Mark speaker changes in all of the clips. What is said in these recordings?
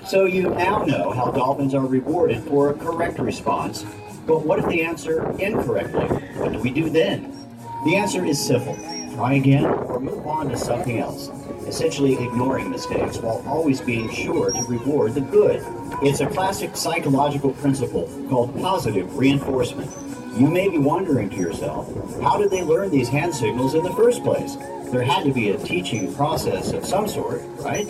Speaker 1: So you now know how dolphins are rewarded for a correct response, but what if they answer incorrectly? What do we do then? The answer is simple. Try again or move on to something else, essentially ignoring mistakes while always being sure to reward the good. It's a classic psychological principle called positive reinforcement. You may be wondering to yourself, how did they learn these hand signals in the first place? There had to be a teaching process of some sort, right?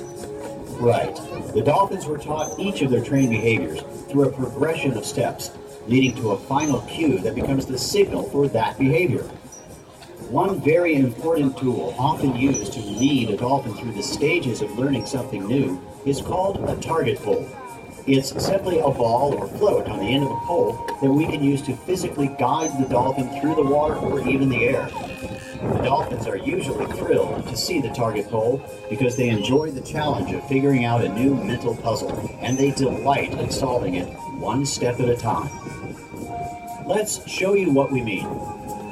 Speaker 1: Right. The dolphins were taught each of their trained behaviors through a progression of steps, leading to a final cue that becomes the signal for that behavior. One very important tool often used to lead a dolphin through the stages of learning something new is called a target pole. It's simply a ball or float on the end of a pole that we can use to physically guide the dolphin through the water or even the air. The dolphins are usually thrilled to see the target pole because they enjoy the challenge of figuring out a new mental puzzle, and they delight in solving it one step at a time. Let's show you what we mean.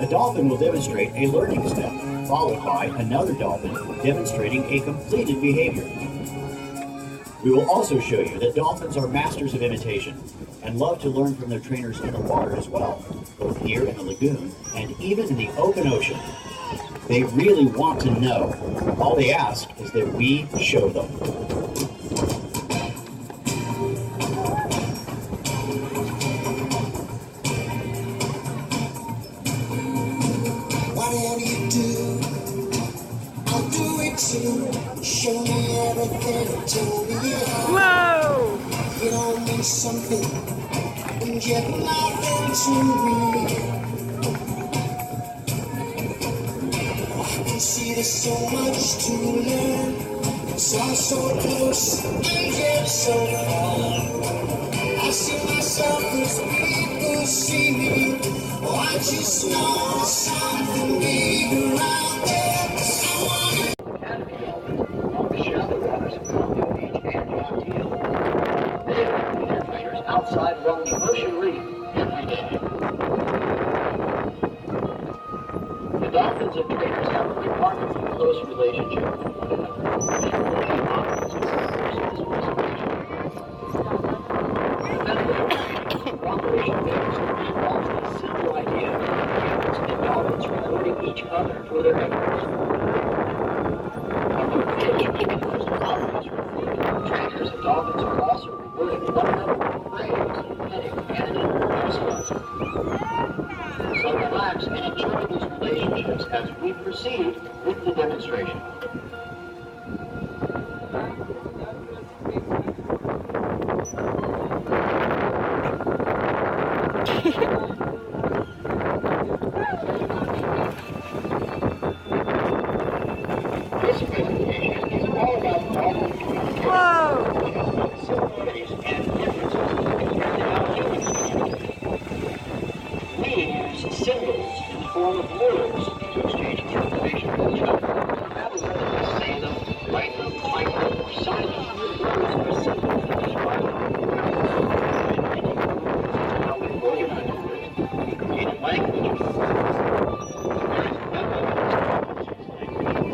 Speaker 1: A dolphin will demonstrate a learning step, followed by another dolphin demonstrating a completed behavior. We will also show you that dolphins are masters of imitation and love to learn from their trainers in the water as well, both here in the lagoon and even in the open ocean. They really want to know. All they ask is that we show them.
Speaker 2: Whatever you do, I'll do it too. Show me everything, tell me how.
Speaker 3: Whoa!
Speaker 2: You don't mean something, and yet nothing to me. I can see there's so much to learn. It's all so close, and yet so far. I see myself as people see me. Oh, I just know there's something big around there.
Speaker 1: Academy dolphins on the shallow waters of Palm Beach and John Deere. They accompany their trainers outside along the ocean reef every day. The dolphins and trainers have a remarkably close relationship with one another. They really want to this presentation. Cooperation demonstration involves the simple idea of humans and dolphins rewarding each other for their efforts. Although fish are the most obvious reward, trainers and dolphins are also rewarding one another with praise, petting, and an endorsement. So relax and enjoy these relationships as we proceed with the demonstration. This presentation is all about dolphin communication.
Speaker 3: Whoa!
Speaker 1: Similarities and differences compared to how humans communicate. We use symbols in the form of words to exchange information with each other. No matter whether we say them, write them, type them, or sign them, words are symbols that describe our practice. How we organize words, we create a language.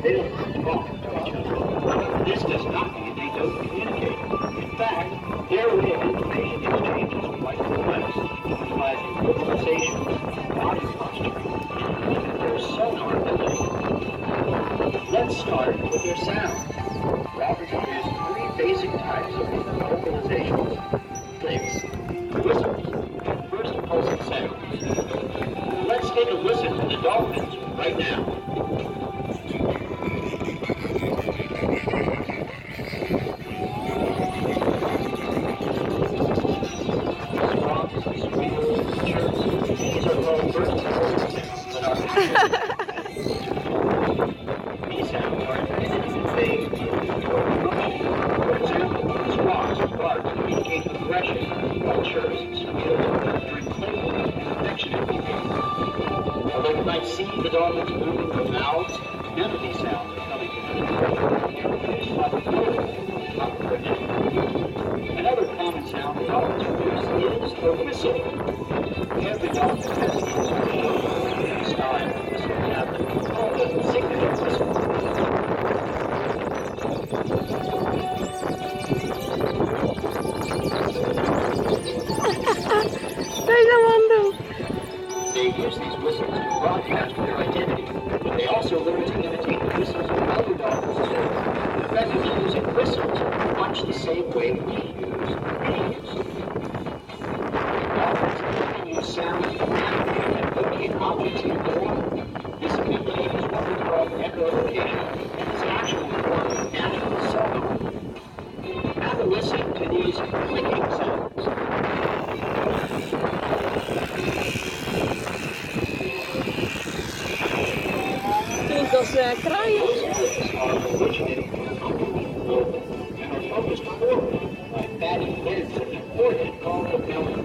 Speaker 1: They don't talk to each other. This does not mean they don't communicate. In fact, their way of information exchange is quite complex, utilizing vocalizations, body posture, and even their sonar ability. Let's start with their sound. Dolphins use three basic types of vocalizations: clicks, whistles, and burst pulsing sounds. Let's take a listen to the dolphins right now. These are called burst pulsing sounds that are These sounds are intended to convey feelings or emotion. For example, squawks or barks communicate aggression, while chirps and squeals are during playful and affectionate behavior. Although you might see the dolphins moving their mouths, none of these sounds are coming from their throat. They are produced by the blow on top of their neck. Another common sound that dolphins produce is a whistle. Every dolphin has its own style of whistle tablet called a signature whistle. as to their identity. They also learn to imitate the whistles of other dolphins too. In fact, they're using whistles much the same way we use bees. Dolphins can use sound to navigate and locate objects in the water. This ability is what we call echolocation, and is actually a form of natural sonar. Have a listen to these clicking sounds.
Speaker 3: Klinkt als kraaien.
Speaker 1: Those are originating underneath the orbit and are focused forward by fatty heads of the organ called the pelvic.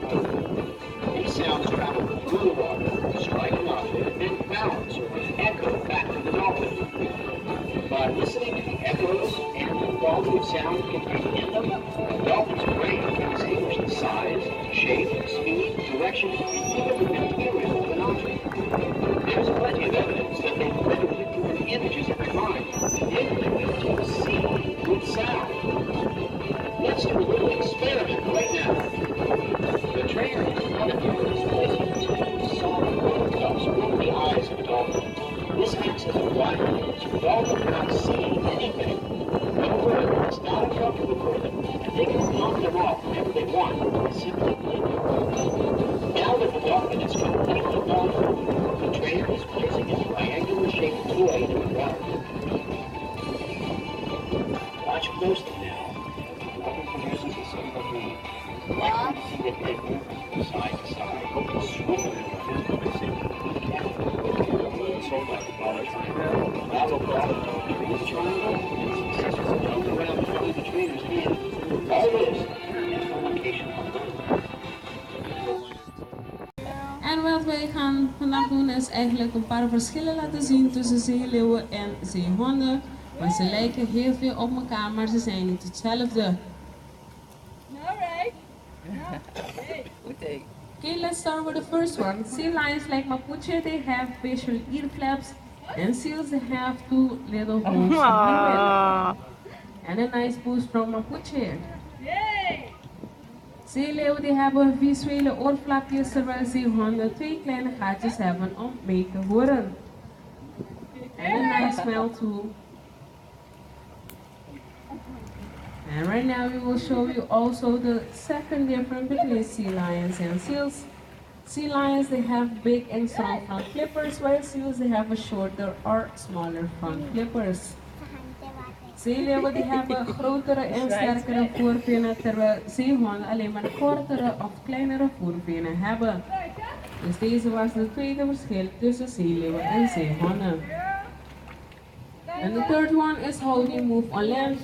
Speaker 1: These sounds travel through the water, striking up, and then bounce or echo back to the dolphin. By listening to the echoes and the quality of sound contained in them, the dolphin's brain can distinguish the size, shape, speed, direction, and even the material of an object. There's plenty of evidence that they literally form images in their mind, and the ability to see with sound. Let's do a little experiment right now. The trainer in front of you is placing two solid water cups over the eyes of a dolphin. This acts as a blindfold, so the dolphin cannot see anything. However, it's not uncomfortable for them, and they can knock them off whenever they want by simply blinking. Now that the dolphin is completely blindfolded, the trainer is placing a triangular-shaped toy in the water. Watch closely now. The dolphin produces a single movement. Likely to see the head move from side to side, swimming around racing. So much all the time. Now the dolphin creates a triangle and successfully jumps around between the trainer's hand. All this is location on the
Speaker 3: En wat wij gaan vandaag doen is eigenlijk een paar verschillen laten zien tussen zeeleeuwen en zeehonden. Want ze lijken heel veel op elkaar, maar ze zijn niet hetzelfde. Okay, let's start with the first one. Sea lions like Mapuche, they have facial ear flaps, and seals they have two little holes in the middle. And a nice boost from Mapuche. Zeeleeuwen die hebben visuele oorflapjes, terwijl zeehonden twee kleine gaatjes hebben om mee te horen. And a nice smell too. And right now we will show you also the second difference between sea lions and seals. Sea lions they have big and strong front flippers, while seals they have a shorter or smaller front flippers. Zeeleeuwen die hebben grotere en sterkere voorbenen, terwijl zeehonden alleen maar kortere of kleinere voorbenen hebben. Dus deze was het tweede verschil tussen zeeleeuwen en zeehonden. And the third one is how they move on land.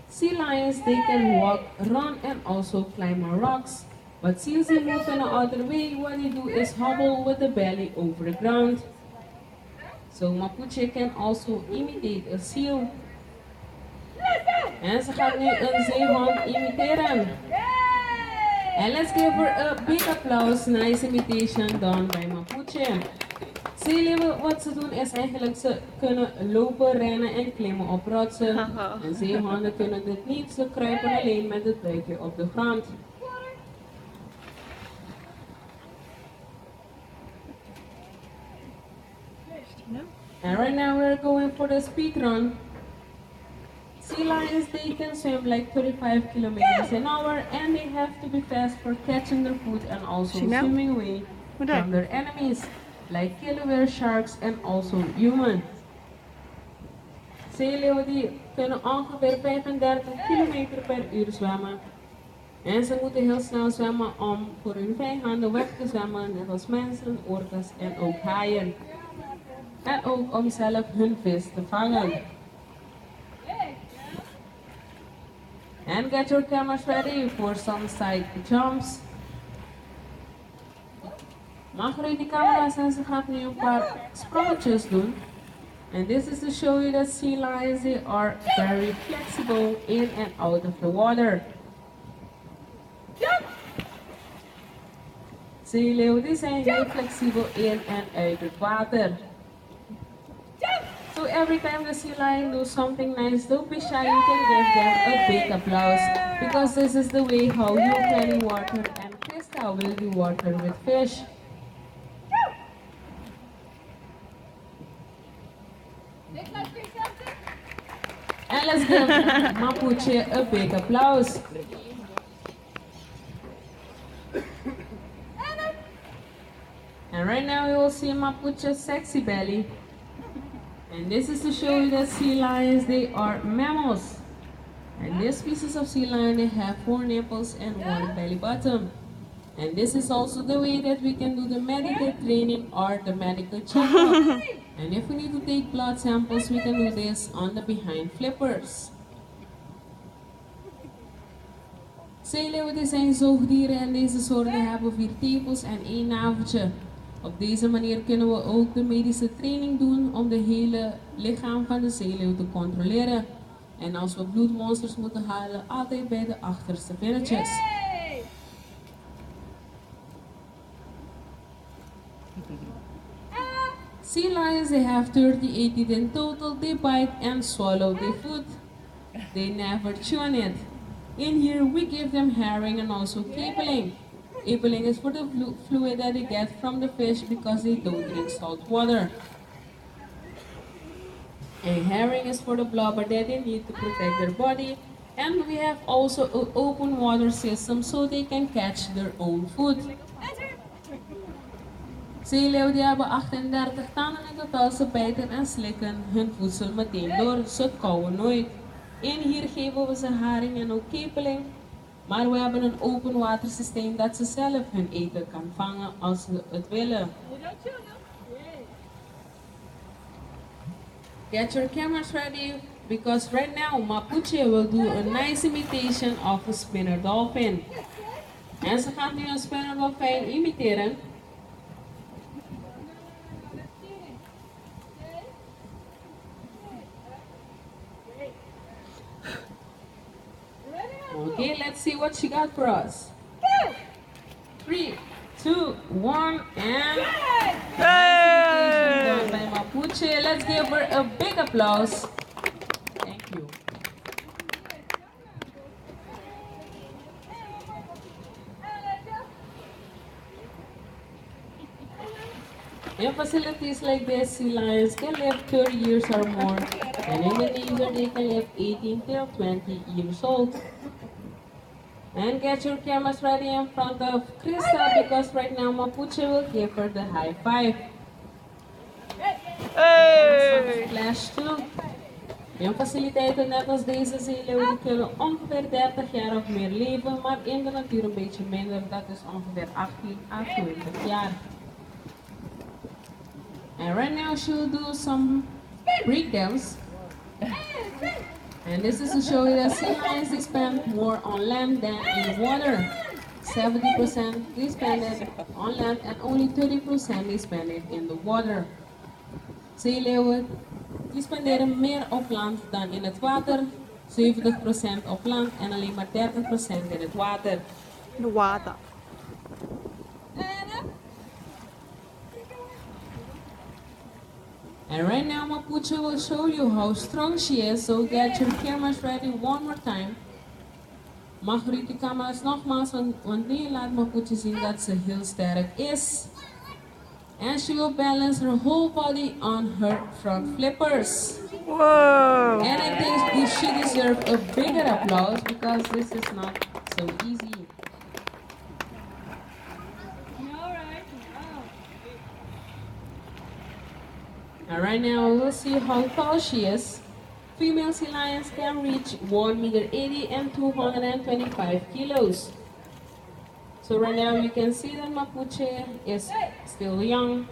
Speaker 3: Sea lions they can walk, run and also climb on rocks. But seals they move in another way. What they do is hobble with the belly over the ground. So Mapuche can also imitate a seal. En ze gaat nu een zeehond imiteren. And let's give her a big applause. Nice imitation done by Mapuche. Zeeleeuwen, wat ze doen is eigenlijk, ze kunnen lopen, rennen en klimmen op rotsen. En zeehonden kunnen dit niet, ze kruipen alleen met het buikje op de grond. And right now we're going for the speed run. Sea lions, they can swim like 35 kilometers an hour, and they have to be fast for catching their food and also swimming away from their enemies, like killer whale sharks and also humans. Zeeleeuwen die kunnen ongeveer 35 kilometer per uur zwemmen. En ze moeten heel snel zwemmen om voor hun vijanden weg te zwemmen, net als mensen, orka's en ook haaien. En ook om zelf hun vis te vangen. And get your cameras ready for some side jumps. Mag er die camera's en ze gaat nu een paar sprongetjes doen. And this is to show you that sea lions, they are very flexible in and out of the water. Zeeleeuwen die zijn heel flexibel in en uit het water. So every time the sea lion does something nice, don't be shy, you can give them a big applause. Because this is the way how you carry water, and Krista will be water with fish. And let's give Mapuche a big applause. And right now we will see Mapuche's sexy belly. And this is to show you that sea lions, they are mammals. And these species of sea lion, they have 4 nipples and 1 belly button. And this is also the way that we can do the medical training or the medical checkup. And if we need to take blood samples, we can do this on the behind flippers. Zeeleeuwen zijn zoogdieren en deze soorten hebben 4 tepels en 1 naveltje. Op deze manier kunnen we ook de medische training doen om de hele lichaam van de zeeleeuw te controleren. En als we bloedmonsters moeten halen, altijd bij de achterste vinnetjes. Sea lions, they have 38 teeth in total. They bite and swallow their food. They never chew on it. In here, we give them herring and also capeling. Capeling is for the fluid that they get from the fish because they don't drink salt water. And herring is for the blubber that they need to protect their body. And we have also an open water system so they can catch their own food. Zeeleeuwen die hebben 38 tanden in totaal, ze bijten en slikken hun voedsel meteen door, ze kauwen nooit. In hier geven we ze haring en ook kepeling, maar we hebben een open watersysteem dat ze zelf hun eten kan vangen als ze het willen. Get your cameras ready, because right now Mapuche will do a nice imitation of a spinner dolphin. En ze gaat nu een spinner dolphin imiteren. Okay, let's see what she got for us. 3, 2, 1, and hey! Done by Mapuche. Let's give her a big applause. Thank you. In facilities like this, sea lions can live 30 years or more, and in Indonesia they can live 18 till 20 years old. And get your cameras ready in front of Krista, because right now Mapuche will give her the high five. Hey! Flash too. In faciliteiten net als deze zeeleeuwen kunnen ongeveer 30 jaar of meer leven, maar in de natuur een beetje minder, dat is ongeveer 18 à 20 jaar. And right now she will do some breakdowns. And this is to show you that sea lions, they spend more on land than in water. 70% they spend it on land and only 30% they spend it in the water. Zeeleeuwen die spenderen meer op land dan in het water. 70% op land en alleen maar 30% in het water.
Speaker 4: De water.
Speaker 3: And right now Mapuche will show you how strong she is, so get your cameras ready one more time. Mag u die camera's nogmaals, want nu laat Mapuche zien dat ze heel sterk is. And she will balance her whole body on her front flippers.
Speaker 4: Whoa!
Speaker 3: And I think she deserves a bigger applause because this is not so easy. And right now we'll see how tall she is. Female sea lions can reach 1.80 meters and 225 kilos. So right now you can see that Mapuche is still young.